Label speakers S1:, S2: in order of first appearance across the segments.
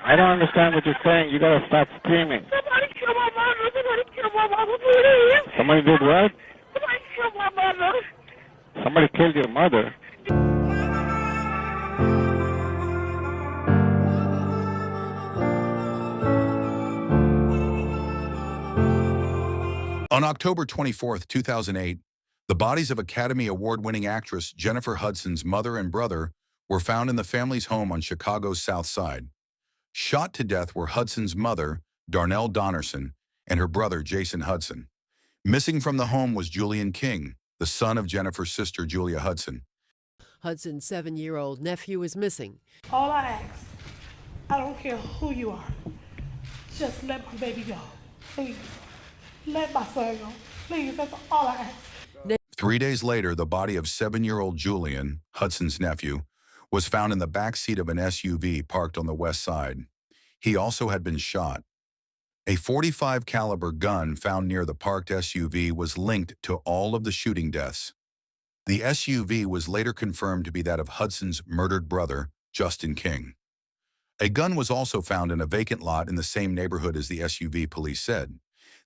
S1: I don't understand what you're saying. You gotta stop screaming.
S2: Somebody killed my mother. Somebody killed my mother, please.
S1: Somebody did what?
S2: Somebody killed my mother.
S1: Somebody killed your mother.
S3: On October 24, 2008, the bodies of Academy Award-winning actress Jennifer Hudson's mother and brother were found in the family's home on Chicago's South Side. Shot to death were Hudson's mother, Darnell Donerson, and her brother, Jason Hudson. Missing from the home was Julian King, the son of Jennifer's sister, Julia Hudson.
S4: Hudson's 7-year-old nephew is missing.
S2: All I ask, I don't care who you are, just let my baby go, please. Let my son go, please. That's all I ask.
S3: 3 days later, the body of 7-year-old Julian, Hudson's nephew, was found in the back seat of an SUV parked on the west side. He also had been shot. A .45 caliber gun found near the parked SUV was linked to all of the shooting deaths. The SUV was later confirmed to be that of Hudson's murdered brother, Julian King. A gun was also found in a vacant lot in the same neighborhood as the SUV, police said.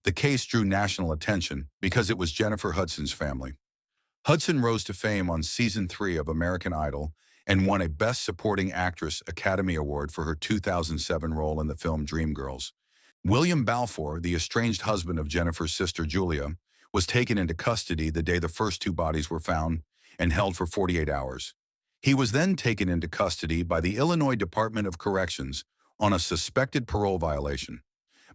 S3: The case drew national attention because it was Jennifer Hudson's family. Hudson rose to fame on Season 3 of American Idol and won a Best Supporting Actress Academy Award for her 2007 role in the film Dreamgirls. William Balfour, the estranged husband of Jennifer's sister Julia, was taken into custody the day the first two bodies were found and held for 48 hours. He was then taken into custody by the Illinois Department of Corrections on a suspected parole violation.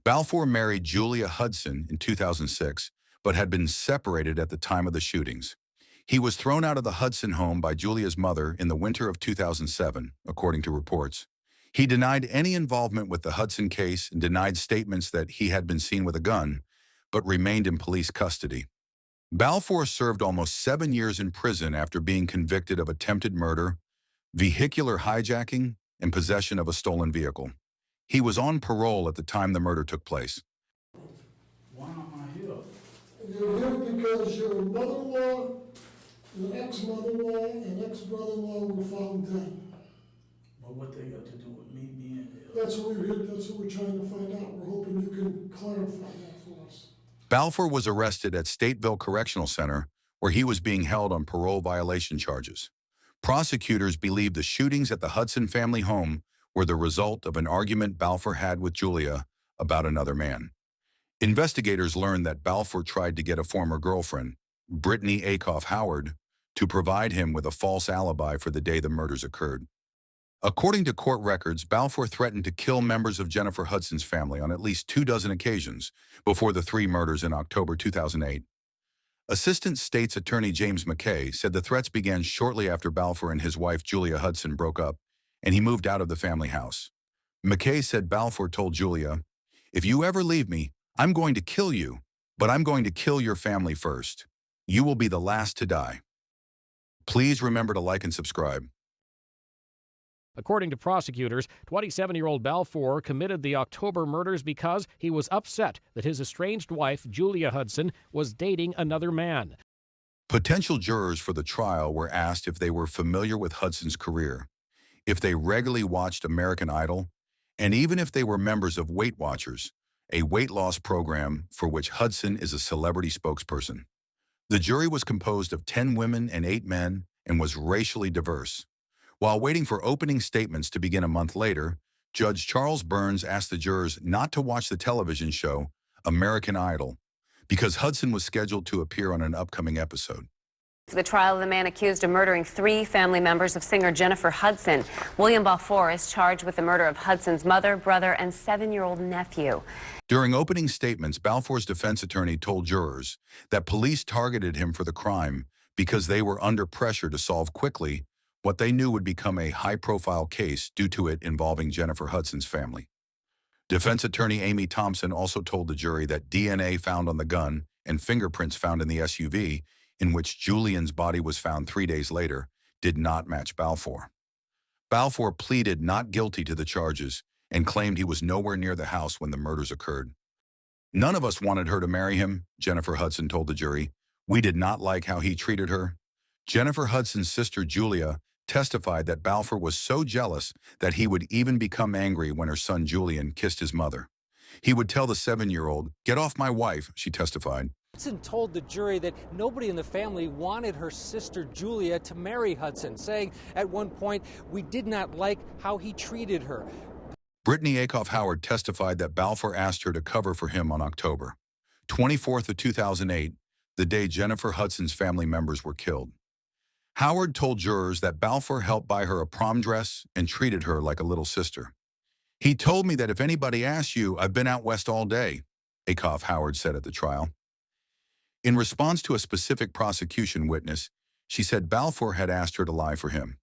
S3: Balfour married Julia Hudson in 2006, but had been separated at the time of the shootings. He was thrown out of the Hudson home by Julia's mother in the winter of 2007, according to reports. He denied any involvement with the Hudson case and denied statements that he had been seen with a gun, but remained in police custody. Balfour served almost 7 years in prison after being convicted of attempted murder, vehicular hijacking, and possession of a stolen vehicle. He was on parole at the time the murder took place.
S5: Why am I here?
S6: You're here because your mother-in-law, your ex-mother-in-law, and ex-brother-in-law were found dead.
S5: But what they got to do with me being here?
S6: That's what we're here, that's what we're trying to find out. We're hoping you can clarify that for us.
S3: Balfour was arrested at Stateville Correctional Center, where he was being held on parole violation charges. Prosecutors believe the shootings at the Hudson family home were the result of an argument Balfour had with Julia about another man. Investigators learned that Balfour tried to get a former girlfriend, Brittany Akoff Howard, to provide him with a false alibi for the day the murders occurred. According to court records, Balfour threatened to kill members of Jennifer Hudson's family on at least 24 occasions before the 3 murders in October 2008. Assistant State's Attorney James McKay said the threats began shortly after Balfour and his wife Julia Hudson broke up, and he moved out of the family house. McKay said Balfour told Julia, "If you ever leave me, I'm going to kill you, but I'm going to kill your family first. You will be the last to die." Please remember to like and subscribe.
S7: According to prosecutors, 27-year-old Balfour committed the October murders because he was upset that his estranged wife, Julia Hudson, was dating another man.
S3: Potential jurors for the trial were asked if they were familiar with Hudson's career, if they regularly watched American Idol, and even if they were members of Weight Watchers, a weight loss program for which Hudson is a celebrity spokesperson. The jury was composed of 10 women and 8 men and was racially diverse. While waiting for opening statements to begin a month later, Judge Charles Burns asked the jurors not to watch the television show American Idol because Hudson was scheduled to appear on an upcoming episode.
S8: The trial of the man accused of murdering 3 family members of singer Jennifer Hudson. William Balfour is charged with the murder of Hudson's mother, brother, and 7-year-old nephew.
S3: During opening statements, Balfour's defense attorney told jurors that police targeted him for the crime because they were under pressure to solve quickly what they knew would become a high-profile case due to it involving Jennifer Hudson's family. Defense attorney Amy Thompson also told the jury that DNA found on the gun and fingerprints found in the SUV, in which Julian's body was found 3 days later, did not match Balfour. Balfour pleaded not guilty to the charges and claimed he was nowhere near the house when the murders occurred. "None of us wanted her to marry him," Jennifer Hudson told the jury. "We did not like how he treated her." Jennifer Hudson's sister Julia testified that Balfour was so jealous that he would even become angry when her son Julian kissed his mother. He would tell the 7-year-old, "Get off my wife," she testified.
S9: Hudson told the jury that nobody in the family wanted her sister Julia to marry Hudson, saying at one point, "We did not like how he treated her."
S3: Brittany Akoff Howard testified that Balfour asked her to cover for him on October 24th of 2008, the day Jennifer Hudson's family members were killed. Howard told jurors that Balfour helped buy her a prom dress and treated her like a little sister. "He told me that if anybody asks you, I've been out west all day," Akoff Howard said at the trial. In response to a specific prosecution witness, she said Balfour had asked her to lie for him.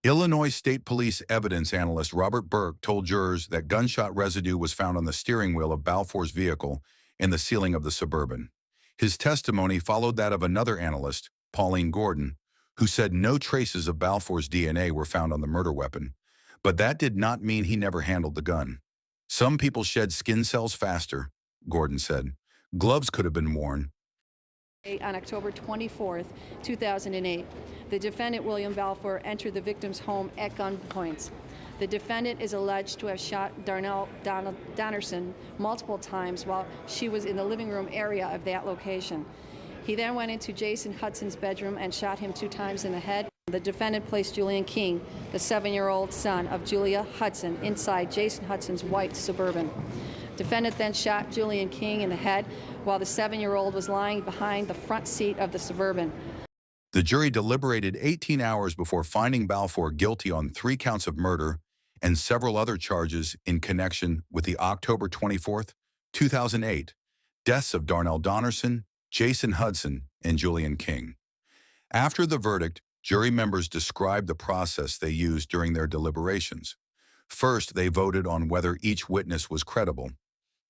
S3: Illinois State Police evidence analyst Robert Burke told jurors that gunshot residue was found on the steering wheel of Balfour's vehicle and the ceiling of the Suburban. His testimony followed that of another analyst, Pauline Gordon, who said no traces of Balfour's DNA were found on the murder weapon, but that did not mean he never handled the gun. "Some people shed skin cells faster," Gordon said. "Gloves could have been worn."
S10: On October 24th, 2008, the defendant, William Balfour, entered the victim's home at gunpoint. The defendant is alleged to have shot Darnell Donerson multiple times while she was in the living room area of that location. He then went into Jason Hudson's bedroom and shot him 2 times in the head. The defendant placed Julian King, the 7-year-old son of Julia Hudson, inside Jason Hudson's white Suburban. Defendant then shot Julian King in the head while the 7-year-old was lying behind the front seat of the Suburban.
S3: The jury deliberated 18 hours before finding Balfour guilty on 3 counts of murder and several other charges in connection with the October 24th, 2008 deaths of Darnell Donerson, Jason Hudson, and Julian King. After the verdict, jury members described the process they used during their deliberations. First, they voted on whether each witness was credible.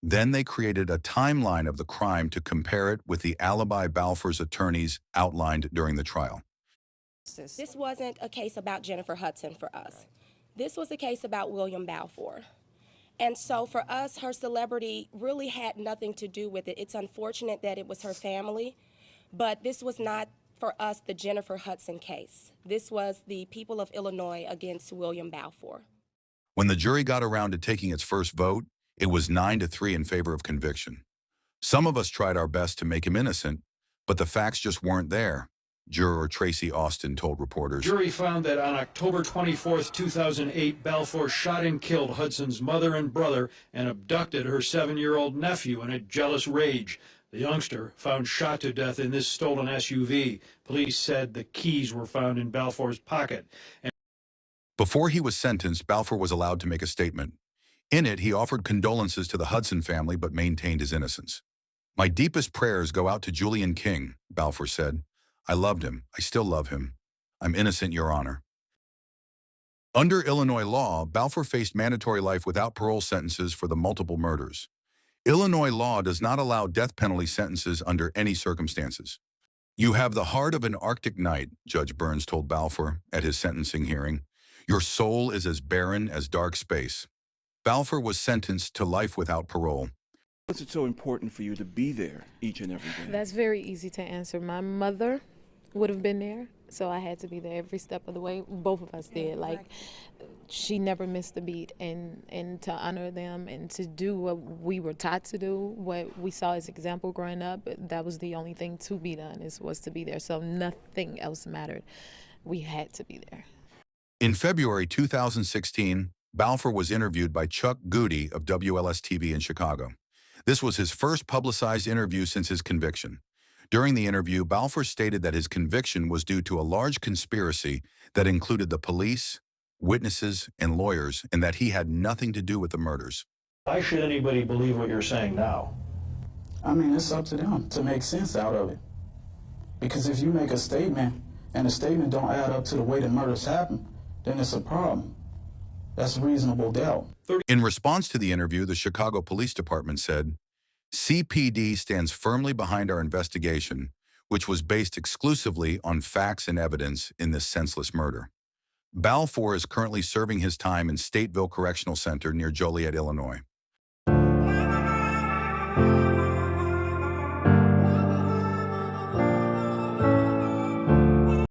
S3: Then they created a timeline of the crime to compare it with the alibi Balfour's attorneys outlined during the trial.
S11: This wasn't a case about Jennifer Hudson for us. This was a case about William Balfour. And so for us, her celebrity really had nothing to do with it. It's unfortunate that it was her family, but this was not, for us, the Jennifer Hudson case. This was the people of Illinois against William Balfour.
S3: When the jury got around to taking its first vote, it was 9-3 in favor of conviction. "Some of us tried our best to make him innocent, but the facts just weren't there," juror Tracy Austin told reporters.
S12: Jury found that on October 24th, 2008, Balfour shot and killed Hudson's mother and brother and abducted her 7-year-old nephew in a jealous rage. The youngster found shot to death in this stolen SUV. Police said the keys were found in Balfour's pocket.
S3: Before he was sentenced, Balfour was allowed to make a statement. In it, he offered condolences to the Hudson family but maintained his innocence. "My deepest prayers go out to Julian King," Balfour said. "I loved him. I still love him. I'm innocent, Your Honor." Under Illinois law, Balfour faced mandatory life without parole sentences for the multiple murders. Illinois law does not allow death penalty sentences under any circumstances. "You have the heart of an Arctic night," Judge Burns told Balfour at his sentencing hearing. "Your soul is as barren as dark space." Balfour was sentenced to life without parole.
S13: Why is it so important for you to be there each and every day?
S14: That's very easy to answer. My mother would have been there, so I had to be there every step of the way. Both of us did. Like, she never missed a beat, and to honor them and to do what we were taught to do, what we saw as example growing up, that was the only thing to be done, was to be there. So nothing else mattered. We had to be there.
S3: In February 2016, Balfour was interviewed by Chuck Goody of WLS-TV in Chicago. This was his first publicized interview since his conviction. During the interview, Balfour stated that his conviction was due to a large conspiracy that included the police, witnesses, and lawyers, and that he had nothing to do with the murders.
S12: Why should anybody believe what you're saying now?
S5: I mean, it's up to them to make sense out of it. Because if you make a statement and the statement don't add up to the way the murders happen, then it's a problem. That's reasonable doubt.
S3: In response to the interview, the Chicago Police Department said, "CPD stands firmly behind our investigation, which was based exclusively on facts and evidence in this senseless murder." Balfour is currently serving his time in Stateville Correctional Center near Joliet, Illinois.